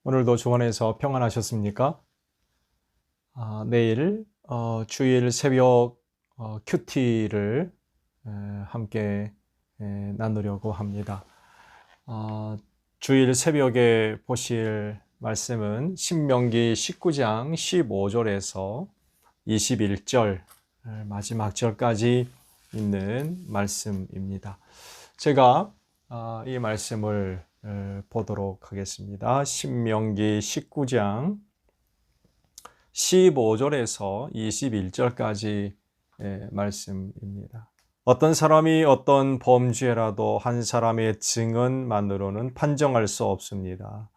오늘도 주 안에서 평안하셨습니까? 내일 주일 새벽 큐티를 함께 나누려고 합니다. 주일 새벽에 보실 말씀은 신명기 19장 15절에서 21절 마지막 절까지 있는 말씀입니다. 제가 이 말씀을 보도록 하겠습니다. 신명기 19장 15절에서 21절까지 말씀입니다. 어떤 사람이 어떤 범죄라도 한 사람의 증언만으로는 판정할 수 없습니다.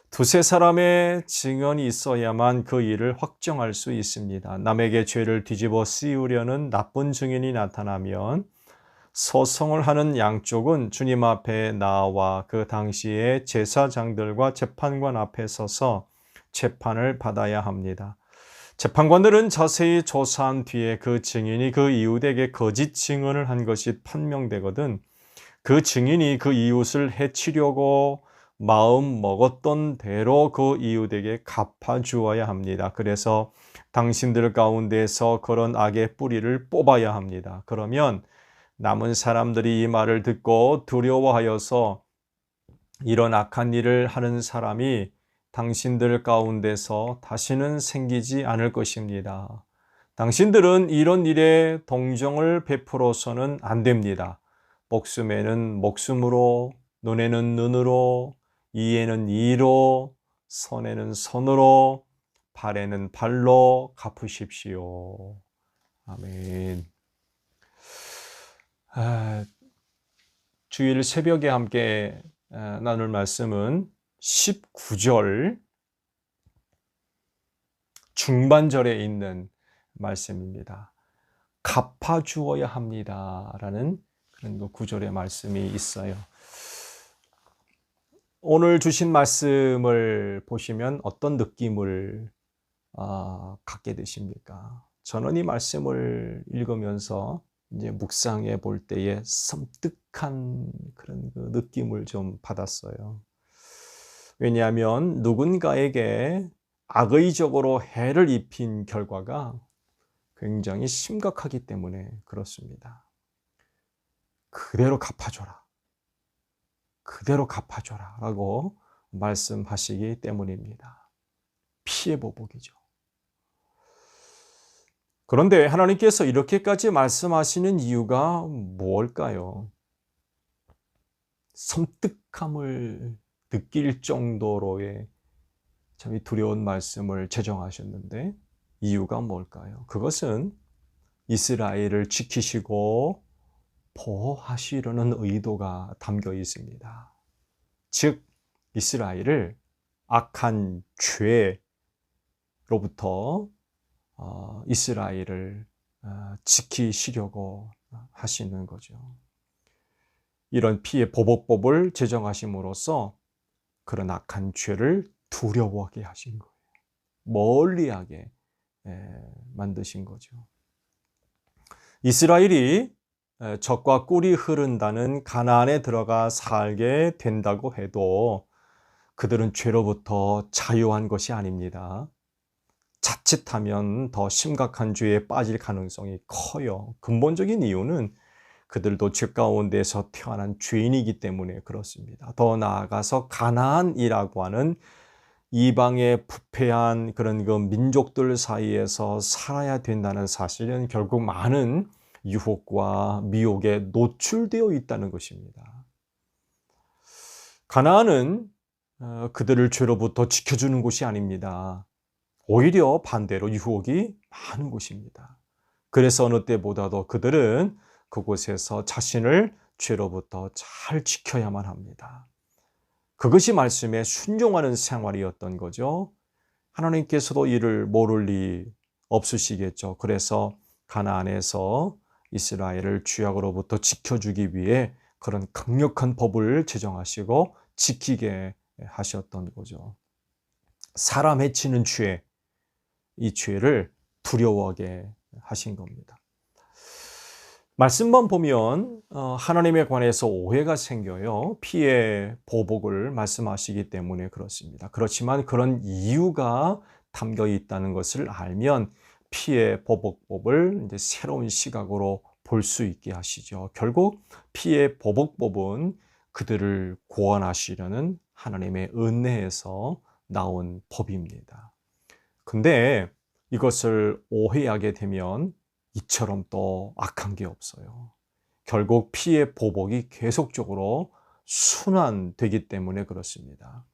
두세 사람의 증언이 있어야만 그 일을 확정할 수 있습니다. 남에게 죄를 뒤집어 씌우려는 나쁜 증인이 나타나면 소송을 하는 양쪽은 주님 앞에 나와 그 당시에 제사장들과 재판관 앞에 서서 재판을 받아야 합니다. 재판관들은 자세히 조사한 뒤에 그 증인이 그 이웃에게 거짓 증언을 한 것이 판명되거든 그 증인이 그 이웃을 해치려고 마음 먹었던 대로 그 이웃에게 갚아주어야 합니다. 그래서 당신들 가운데서 그런 악의 뿌리를 뽑아야 합니다. 그러면 남은 사람들이 이 말을 듣고 두려워하여서 이런 악한 일을 하는 사람이 당신들 가운데서 다시는 생기지 않을 것입니다. 당신들은 이런 일에 동정을 베풀어서는 안 됩니다. 목숨에는 목숨으로, 눈에는 눈으로, 이에는 이로, 손에는 손으로, 발에는 발로 갚으십시오. 아멘. 주일 새벽에 함께 나눌 말씀은 19절 중반절에 있는 말씀입니다. 갚아주어야 합니다. 라는 그런 구절의 말씀이 있어요. 오늘 주신 말씀을 보시면 어떤 느낌을 갖게 되십니까? 저는 이 말씀을 읽으면서 이제 묵상해 볼 때에 섬뜩한 그런 그 느낌을 좀 받았어요. 왜냐하면 누군가에게 악의적으로 해를 입힌 결과가 굉장히 심각하기 때문에 그렇습니다. 그대로 갚아줘라. 그대로 갚아줘라. 라고 말씀하시기 때문입니다. 피해 보복이죠. 그런데 하나님께서 이렇게까지 말씀하시는 이유가 뭘까요? 섬뜩함을 느낄 정도로의 참 두려운 말씀을 제정하셨는데 이유가 뭘까요? 그것은 이스라엘을 지키시고 보호하시려는 의도가 담겨 있습니다. 즉 이스라엘을 악한 죄로부터 이스라엘을 지키시려고 하시는 거죠. 이런 피해 보복법을 제정하심으로써 그런 악한 죄를 두려워하게 하신 거예요. 멀리하게 만드신 거죠. 이스라엘이 젖과 꿀이 흐른다는 가나안에 들어가 살게 된다고 해도 그들은 죄로부터 자유한 것이 아닙니다. 자칫하면 더 심각한 죄에 빠질 가능성이 커요. 근본적인 이유는 그들도 죄 가운데서 태어난 죄인이기 때문에 그렇습니다. 더 나아가서 가나안이라고 하는 이방의 부패한 그런 그 민족들 사이에서 살아야 된다는 사실은 결국 많은 유혹과 미혹에 노출되어 있다는 것입니다. 가나안은 그들을 죄로부터 지켜주는 곳이 아닙니다. 오히려 반대로 유혹이 많은 곳입니다. 그래서 어느 때보다도 그들은 그곳에서 자신을 죄로부터 잘 지켜야만 합니다. 그것이 말씀에 순종하는 생활이었던 거죠. 하나님께서도 이를 모를 리 없으시겠죠. 그래서 가나안에서 이스라엘을 죄악으로부터 지켜주기 위해 그런 강력한 법을 제정하시고 지키게 하셨던 거죠. 사람 해치는 죄, 이 죄를 두려워하게 하신 겁니다. 말씀만 보면 하나님에 관해서 오해가 생겨요. 피의 보복을 말씀하시기 때문에 그렇습니다. 그렇지만 그런 이유가 담겨 있다는 것을 알면 피의 보복법을 이제 새로운 시각으로 볼 수 있게 하시죠. 결국 피의 보복법은 그들을 구원하시려는 하나님의 은혜에서 나온 법입니다. 근데 이것을 오해하게 되면 이처럼 또 악한 게 없어요. 결국 피의 보복이 계속적으로 순환되기 때문에 그렇습니다.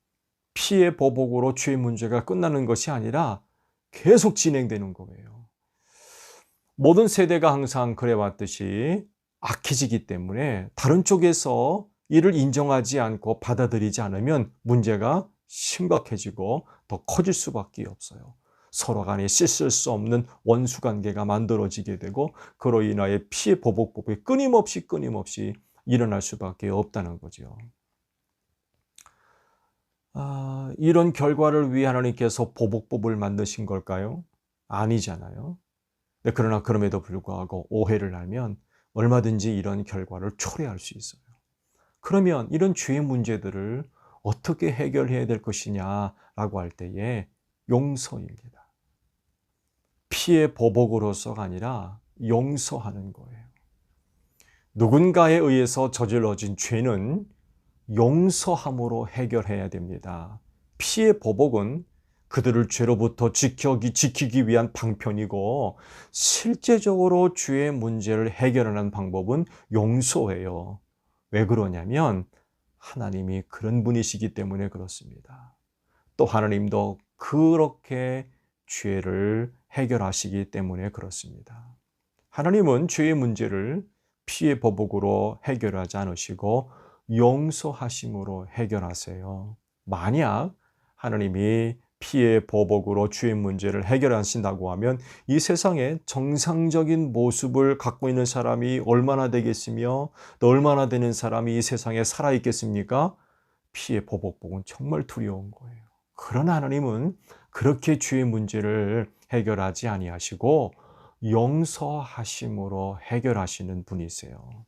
피의 보복으로 죄의 문제가 끝나는 것이 아니라 계속 진행되는 거예요. 모든 세대가 항상 그래왔듯이 악해지기 때문에 다른 쪽에서 이를 인정하지 않고 받아들이지 않으면 문제가 심각해지고 더 커질 수밖에 없어요. 서로 간에 씻을 수 없는 원수 관계가 만들어지게 되고 그로 인하여 피해 보복법이 끊임없이 일어날 수밖에 없다는 거죠. 이런 결과를 위해 하나님께서 보복법을 만드신 걸까요? 아니잖아요. 그러나 그럼에도 불구하고 오해를 하면 얼마든지 이런 결과를 초래할 수 있어요. 그러면 이런 죄의 문제들을 어떻게 해결해야 될 것이냐라고 할 때에 용서입니다. 피의 보복으로서가 아니라 용서하는 거예요. 누군가에 의해서 저질러진 죄는 용서함으로 해결해야 됩니다. 피의 보복은 그들을 죄로부터 지키기 위한 방편이고 실제적으로 죄의 문제를 해결하는 방법은 용서예요. 왜 그러냐면 하나님이 그런 분이시기 때문에 그렇습니다. 또 하나님도 그렇게 죄를 해결하시기 때문에 그렇습니다. 하나님은 죄의 문제를 피의 보복으로 해결하지 않으시고 용서하심으로 해결하세요. 만약 하나님이 피의 보복으로 죄의 문제를 해결하신다고 하면 이 세상에 정상적인 모습을 갖고 있는 사람이 얼마나 되겠으며 또 얼마나 되는 사람이 이 세상에 살아있겠습니까? 피의 보복복은 정말 두려운 거예요. 그러나 하나님은 그렇게 죄의 문제를 해결하지 아니하시고 용서하심으로 해결하시는 분이세요.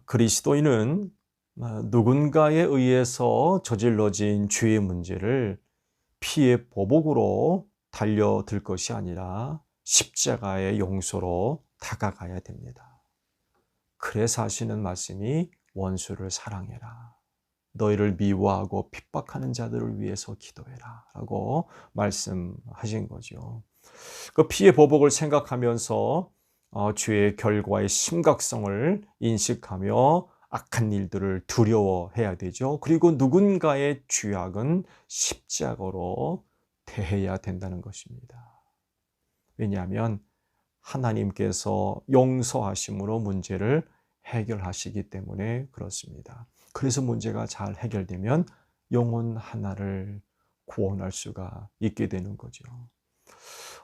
그리스도인은 누군가에 의해서 저질러진 죄의 문제를 피의 보복으로 달려들 것이 아니라 십자가의 용서로 다가가야 됩니다. 그래서 하시는 말씀이 원수를 사랑해라. 너희를 미워하고 핍박하는 자들을 위해서 기도해라 라고 말씀하신 거죠. 그 피의 보복을 생각하면서 죄의 결과의 심각성을 인식하며 악한 일들을 두려워해야 되죠. 그리고 누군가의 죄악은 십자가로 대해야 된다는 것입니다. 왜냐하면 하나님께서 용서하심으로 문제를 해결하시기 때문에 그렇습니다. 그래서 문제가 잘 해결되면 영혼 하나를 구원할 수가 있게 되는 거죠.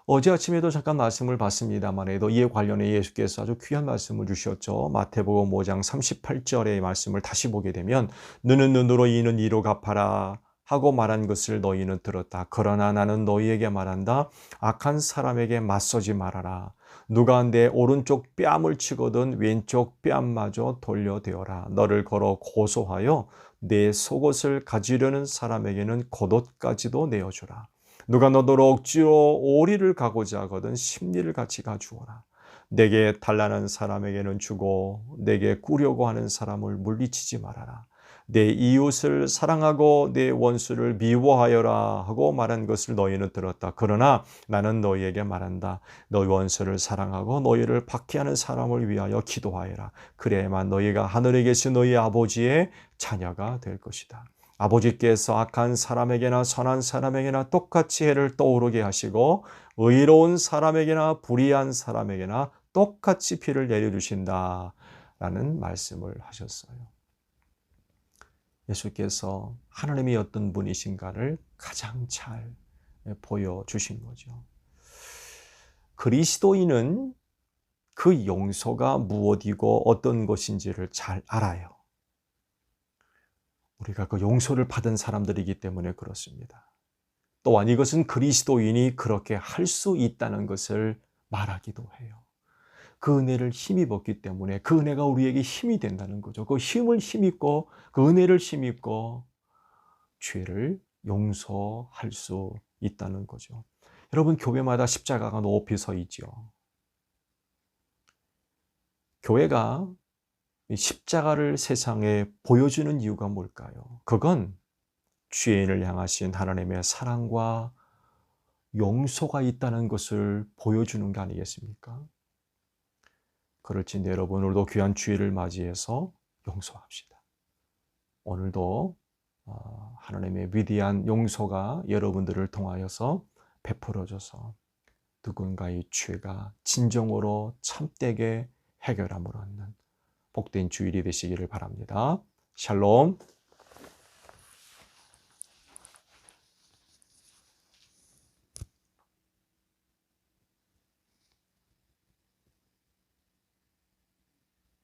어제 아침에도 잠깐 말씀을 봤습니다만 이에 관련해 예수께서 아주 귀한 말씀을 주셨죠. 마태복음 5장 38절의 말씀을 다시 보게 되면 눈은 눈으로 이는 이로 갚아라 하고 말한 것을 너희는 들었다. 그러나 나는 너희에게 말한다. 악한 사람에게 맞서지 말아라. 누가 내 오른쪽 뺨을 치거든 왼쪽 뺨마저 돌려대어라. 너를 걸어 고소하여 내 속옷을 가지려는 사람에게는 겉옷까지도 내어주라. 누가 너더러 억지로 오리를 가고자 하거든 십리를 같이 가주어라. 내게 달라는 사람에게는 주고 내게 꾸려고 하는 사람을 물리치지 말아라. 내 이웃을 사랑하고 내 원수를 미워하여라 하고 말한 것을 너희는 들었다. 그러나 나는 너희에게 말한다. 너희 원수를 사랑하고 너희를 박해하는 사람을 위하여 기도하여라. 그래야만 너희가 하늘에 계신 너희 아버지의 자녀가 될 것이다. 아버지께서 악한 사람에게나 선한 사람에게나 똑같이 해를 떠오르게 하시고 의로운 사람에게나 불의한 사람에게나 똑같이 피를 내려주신다 라는 말씀을 하셨어요. 예수께서 하나님이 어떤 분이신가를 가장 잘 보여주신 거죠. 그리스도인은 그 용서가 무엇이고 어떤 것인지를 잘 알아요. 우리가 그 용서를 받은 사람들이기 때문에 그렇습니다. 또한 이것은 그리스도인이 그렇게 할 수 있다는 것을 말하기도 해요. 그 은혜를 힘입었기 때문에 그 은혜가 우리에게 힘이 된다는 거죠. 그 힘을 힘입고 그 은혜를 힘입고 죄를 용서할 수 있다는 거죠. 여러분, 교회마다 십자가가 높이 서 있지요. 교회가 십자가를 세상에 보여주는 이유가 뭘까요? 그건 죄인을 향하신 하나님의 사랑과 용서가 있다는 것을 보여주는 게 아니겠습니까? 그럴진데 여러분, 오늘도 귀한 주일을 맞이해서 용서합시다. 오늘도 하나님의 위대한 용서가 여러분들을 통하여서 베풀어져서 누군가의 죄가 진정으로 참되게 해결함으로 하는 복된 주일이 되시기를 바랍니다. 샬롬.